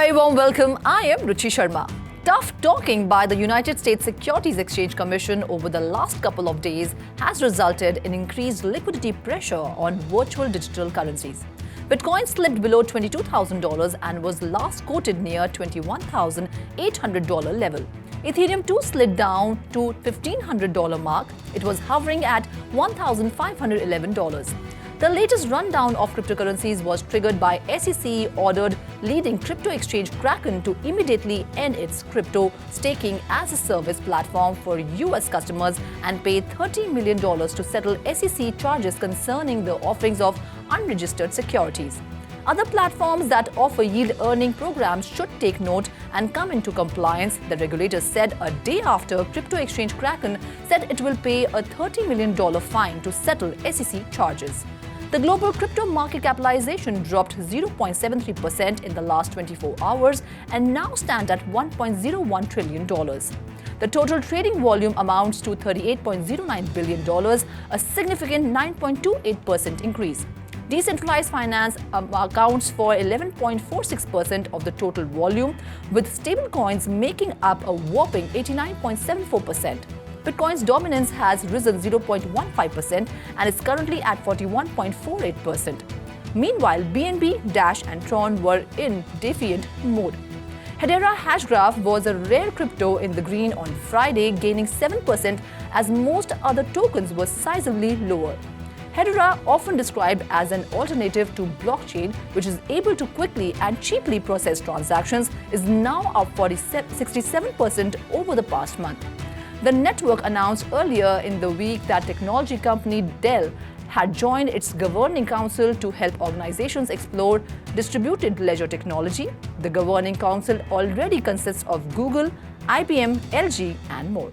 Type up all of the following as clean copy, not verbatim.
very warm welcome. I am Ruchi Sharma. Tough talking by the United States Securities Exchange Commission over the last couple of days has resulted in increased liquidity pressure on virtual digital currencies. Bitcoin slipped below $22,000 and was last quoted near $21,800 level. Ethereum too slid down to $1,500 mark. It was hovering at $1,511. The latest rundown of cryptocurrencies was triggered by SEC ordered leading crypto exchange Kraken to immediately end its crypto staking as a service platform for US customers and pay $30 million to settle SEC charges concerning the offerings of unregistered securities. Other platforms that offer yield earning programs should take note and come into compliance, the regulator said a day after crypto exchange Kraken said it will pay a $30 million fine to settle SEC charges. The global crypto market capitalization dropped 0.73% in the last 24 hours and now stands at $1.01 trillion. The total trading volume amounts to $38.09 billion, a significant 9.28% increase. Decentralized finance accounts for 11.46% of the total volume, with stablecoins making up a whopping 89.74%. Bitcoin's dominance has risen 0.15% and is currently at 41.48%. Meanwhile, BNB, Dash and Tron were in defiant mode. Hedera Hashgraph was a rare crypto in the green on Friday, gaining 7% as most other tokens were sizably lower. Hedera, often described as an alternative to blockchain, which is able to quickly and cheaply process transactions, is now up 67% over the past month. The network announced earlier in the week that technology company Dell had joined its governing council to help organizations explore distributed ledger technology. The governing council already consists of Google, IBM, LG, and more.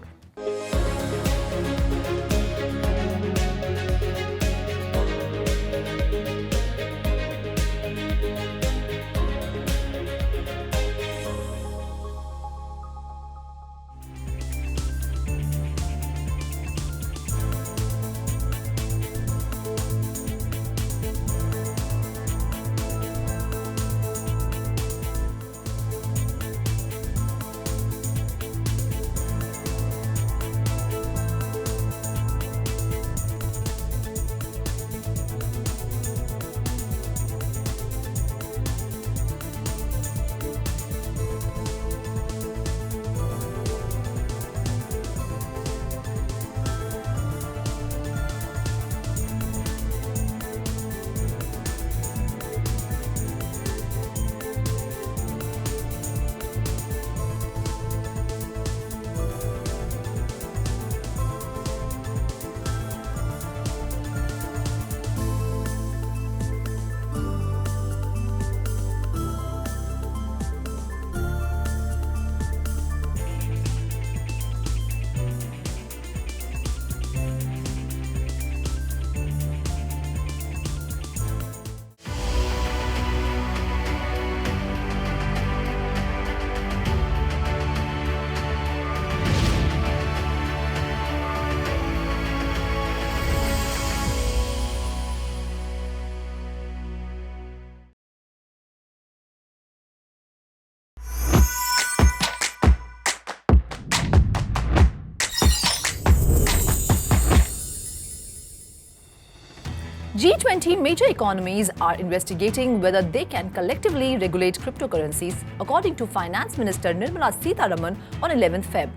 G20 major economies are investigating whether they can collectively regulate cryptocurrencies, according to Finance Minister Nirmala Sitharaman on 11th Feb.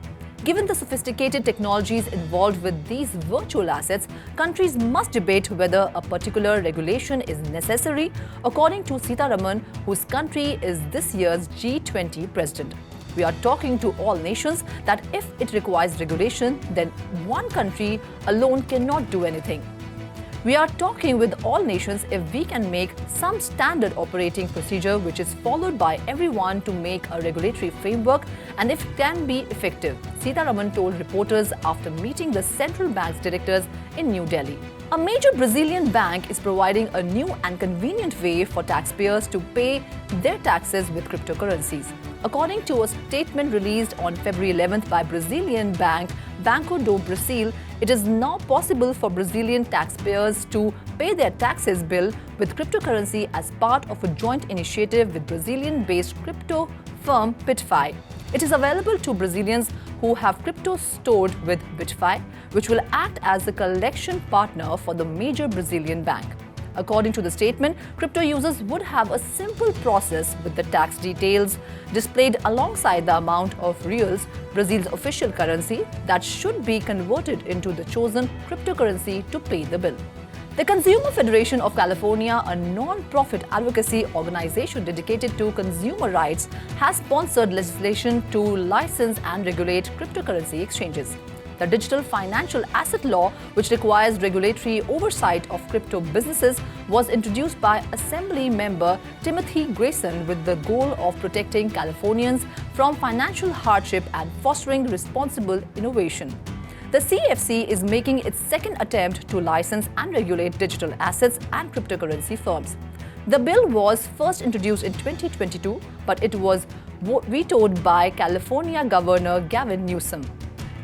Given the sophisticated technologies involved with these virtual assets, countries must debate whether a particular regulation is necessary, according to Sitharaman, whose country is this year's G20 president. We are talking to all nations that if it requires regulation, then one country alone cannot do anything. We are talking with all nations if we can make some standard operating procedure which is followed by everyone to make a regulatory framework and if it can be effective, Sitharaman told reporters after meeting the central bank's directors in New Delhi. A major Brazilian bank is providing a new and convenient way for taxpayers to pay their taxes with cryptocurrencies. According to a statement released on February 11th by Brazilian bank Banco do Brasil, it is now possible for Brazilian taxpayers to pay their taxes bill with cryptocurrency as part of a joint initiative with Brazilian-based crypto firm BitFi. It is available to Brazilians who have crypto stored with BitFi, which will act as a collection partner for the major Brazilian bank. According to the statement, crypto users would have a simple process with the tax details displayed alongside the amount of reals, Brazil's official currency, that should be converted into the chosen cryptocurrency to pay the bill. The Consumer Federation of California, a non-profit advocacy organization dedicated to consumer rights, has sponsored legislation to license and regulate cryptocurrency exchanges. The Digital Financial Asset Law, which requires regulatory oversight of crypto businesses, was introduced by Assembly member Timothy Grayson with the goal of protecting Californians from financial hardship and fostering responsible innovation. The CFC is making its second attempt to license and regulate digital assets and cryptocurrency firms. The bill was first introduced in 2022, but it was vetoed by California Governor Gavin Newsom.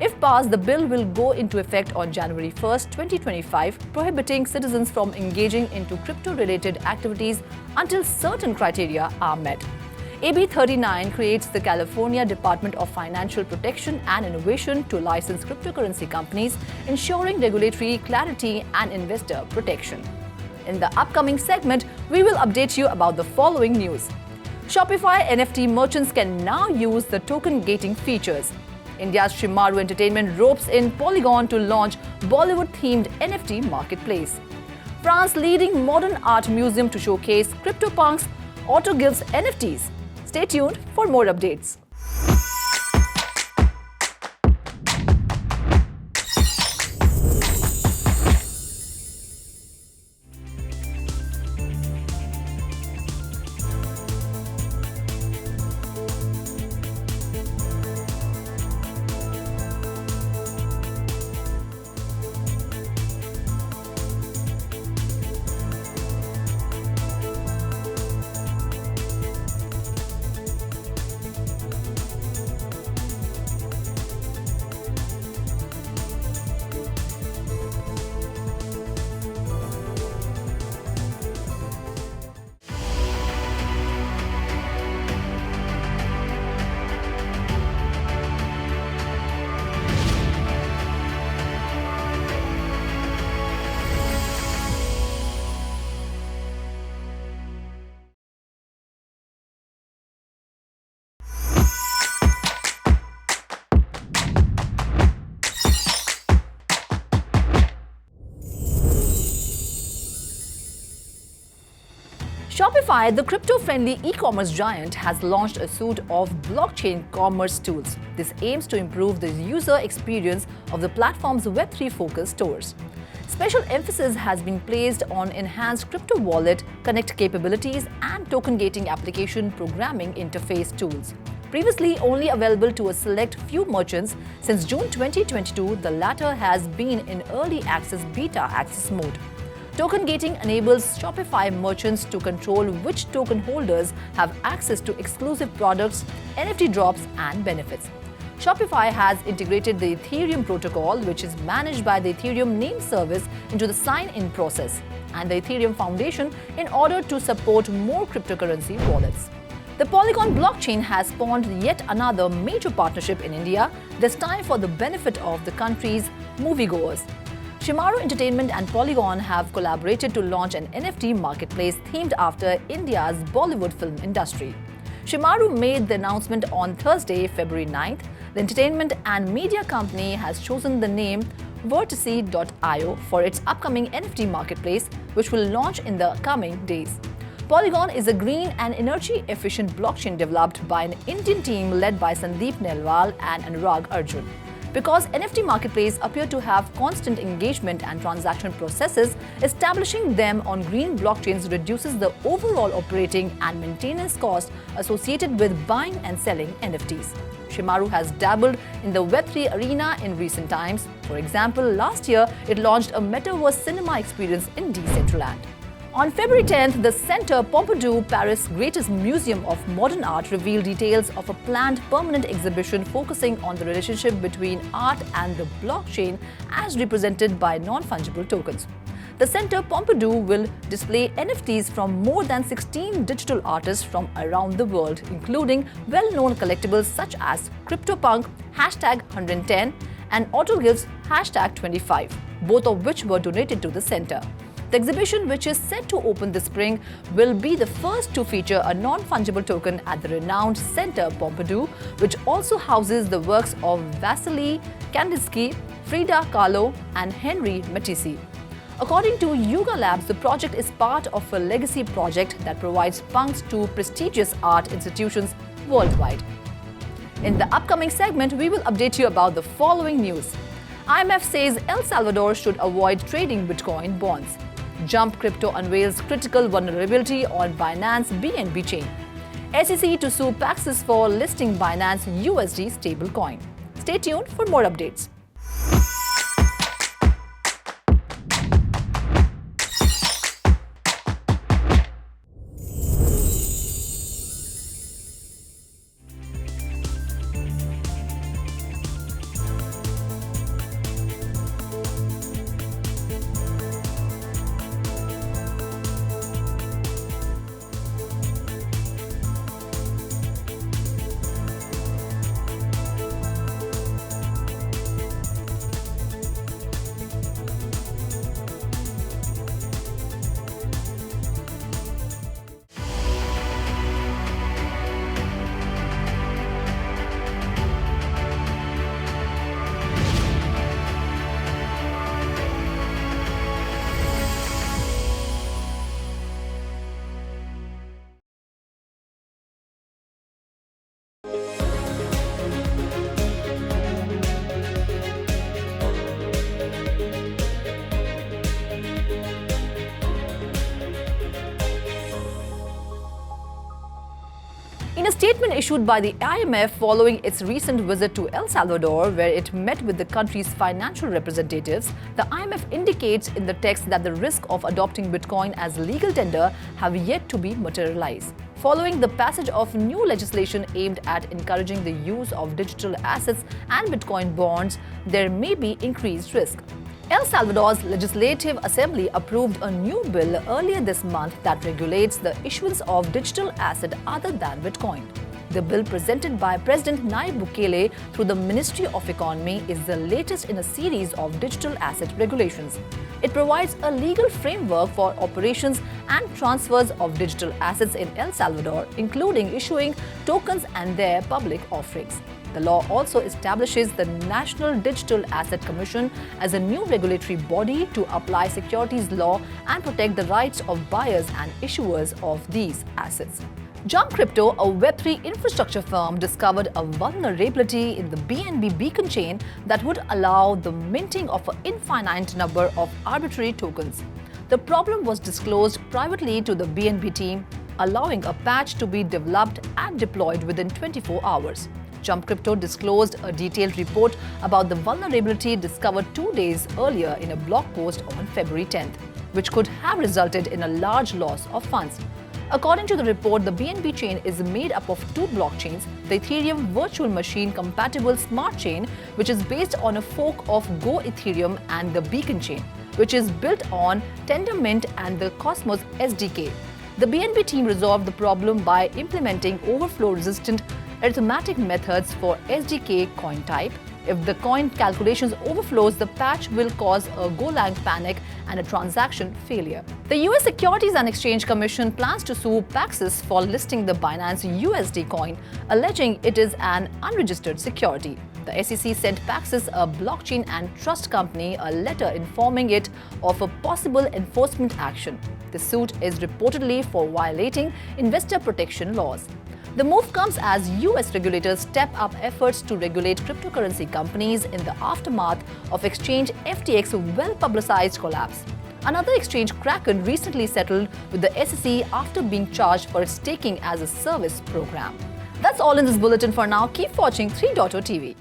If passed, the bill will go into effect on January 1, 2025, prohibiting citizens from engaging into crypto-related activities until certain criteria are met. AB 39 creates the California Department of Financial Protection and Innovation to license cryptocurrency companies, ensuring regulatory clarity and investor protection. In the upcoming segment, we will update you about the following news. Shopify NFT merchants can now use the token gating features. India's Shimaru Entertainment ropes in Polygon to launch Bollywood-themed NFT marketplace. France's leading modern art museum to showcase CryptoPunks auto-gives NFTs. Stay tuned for more updates. Shopify, the crypto-friendly e-commerce giant, has launched a suite of blockchain commerce tools. This aims to improve the user experience of the platform's Web3-focused stores. Special emphasis has been placed on enhanced crypto wallet, connect capabilities, and token gating application programming interface tools. Previously only available to a select few merchants, since June 2022, the latter has been in early access beta access mode. Token gating enables Shopify merchants to control which token holders have access to exclusive products, NFT drops, and benefits. Shopify has integrated the Ethereum protocol, which is managed by the Ethereum name service, into the sign-in process and the Ethereum Foundation in order to support more cryptocurrency wallets. The Polygon blockchain has spawned yet another major partnership in India, this time for the benefit of the country's moviegoers. Shimaru Entertainment and Polygon have collaborated to launch an NFT marketplace themed after India's Bollywood film industry. Shimaru made the announcement on Thursday, February 9th. The entertainment and media company has chosen the name Vertice.io for its upcoming NFT marketplace, which will launch in the coming days. Polygon is a green and energy-efficient blockchain developed by an Indian team led by Sandeep Nelwal and Anurag Arjun. Because NFT marketplaces appear to have constant engagement and transaction processes, establishing them on green blockchains reduces the overall operating and maintenance cost associated with buying and selling NFTs. Shimaru has dabbled in the Web3 arena in recent times. For example, last year it launched a Metaverse cinema experience in Decentraland. On February 10th, the Centre Pompidou, Paris' greatest museum of modern art, revealed details of a planned permanent exhibition focusing on the relationship between art and the blockchain as represented by non-fungible tokens. The Centre Pompidou will display NFTs from more than 16 digital artists from around the world, including well-known collectibles such as CryptoPunk, #110, and AutoGifts, #25, both of which were donated to the centre. The exhibition, which is set to open this spring, will be the first to feature a non-fungible token at the renowned Centre Pompidou, which also houses the works of Vasily Kandinsky, Frida Kahlo, and Henri Matisse. According to Yuga Labs, the project is part of a legacy project that provides punks to prestigious art institutions worldwide. In the upcoming segment, we will update you about the following news. IMF says El Salvador should avoid trading Bitcoin bonds. Jump Crypto unveils critical vulnerability on Binance BNB chain. SEC to sue Paxos for listing Binance USD stablecoin. Stay tuned for more updates. In a statement issued by the IMF following its recent visit to El Salvador, where it met with the country's financial representatives, the IMF indicates in the text that the risk of adopting Bitcoin as legal tender have yet to be materialized. Following the passage of new legislation aimed at encouraging the use of digital assets and Bitcoin bonds, there may be increased risk. El Salvador's Legislative Assembly approved a new bill earlier this month that regulates the issuance of digital asset other than Bitcoin. The bill presented by President Nayib Bukele through the Ministry of Economy is the latest in a series of digital asset regulations. It provides a legal framework for operations and transfers of digital assets in El Salvador, including issuing tokens and their public offerings. The law also establishes the National Digital Asset Commission as a new regulatory body to apply securities law and protect the rights of buyers and issuers of these assets. Jump Crypto, a Web3 infrastructure firm, discovered a vulnerability in the BNB beacon chain that would allow the minting of an infinite number of arbitrary tokens. The problem was disclosed privately to the BNB team, allowing a patch to be developed and deployed within 24 hours. Jump Crypto disclosed a detailed report about the vulnerability discovered 2 days earlier in a blog post on February 10th, which could have resulted in a large loss of funds. According to the report, the BNB chain is made up of two blockchains, the Ethereum virtual machine compatible smart chain, which is based on a fork of Go Ethereum, and the beacon chain, which is built on Tendermint and the Cosmos SDK. The BNB team resolved the problem by implementing overflow-resistant arithmetic methods for SDK coin type. If the coin calculations overflows, the patch will cause a Golang panic and a transaction failure. The US Securities and Exchange Commission plans to sue Paxos for listing the Binance USD coin, alleging it is an unregistered security. The SEC sent Paxos, a blockchain and trust company, a letter informing it of a possible enforcement action. The suit is reportedly for violating investor protection laws. The move comes as US regulators step up efforts to regulate cryptocurrency companies in the aftermath of exchange FTX's well-publicized collapse. Another exchange, Kraken, recently settled with the SEC after being charged for its staking as a service program. That's all in this bulletin for now. Keep watching 3.0 TV.